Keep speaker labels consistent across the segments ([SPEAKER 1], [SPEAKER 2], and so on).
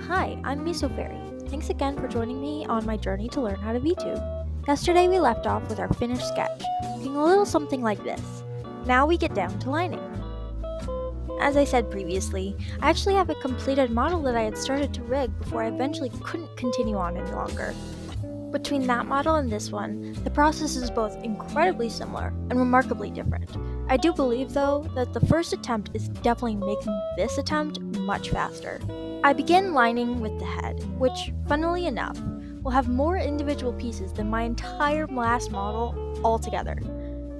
[SPEAKER 1] Hi, I'm Miso Fairy. Thanks again for joining me on my journey to learn how to Vtube. Yesterday we left off with our finished sketch, looking a little something like this. Now we get down to lining. As I said previously, I actually have a completed model that I had started to rig before I eventually couldn't continue on any longer. Between that model and this one, the process is both incredibly similar and remarkably different. I do believe, though, that the first attempt is definitely making this attempt much faster. I begin lining with the head, which, funnily enough, will have more individual pieces than my entire last model altogether.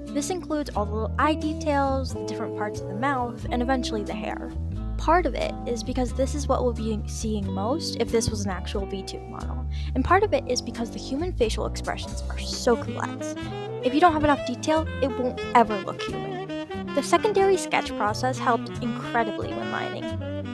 [SPEAKER 1] This includes all the little eye details, the different parts of the mouth, and eventually the hair. Part of it is because this is what we'll be seeing most if this was an actual Vtube model, and part of it is because the human facial expressions are so complex. If you don't have enough detail, it won't ever look human. The secondary sketch process helped incredibly when lining.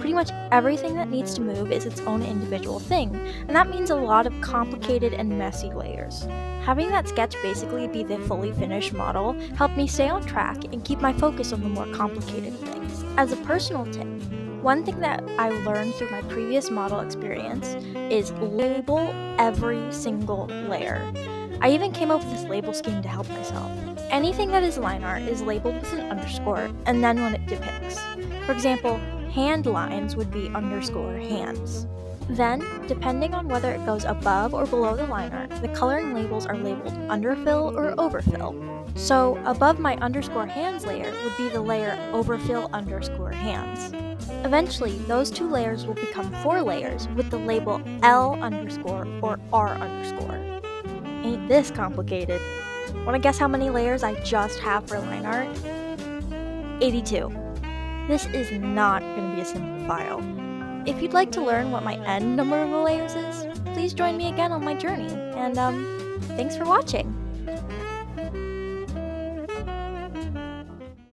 [SPEAKER 1] Pretty much everything that needs to move is its own individual thing, and that means a lot of complicated and messy layers. Having that sketch basically be the fully finished model helped me stay on track and keep my focus on the more complicated things. As a personal tip, one thing that I learned through my previous model experience is label every single layer. I even came up with this label scheme to help myself. Anything that is line art is labeled with an underscore and then when it depicts. For example, hand lines would be underscore hands. Then, depending on whether it goes above or below the line art, the coloring labels are labeled underfill or overfill. So, above my underscore hands layer would be the layer overfill underscore hands. Eventually, those two layers will become 4 layers with the label L underscore or R underscore. Ain't this complicated? Wanna guess how many layers I just have for line art? 82. This is not going to be a simple file. If you'd like to learn what my end number of layers is, please join me again on my journey, and thanks for watching!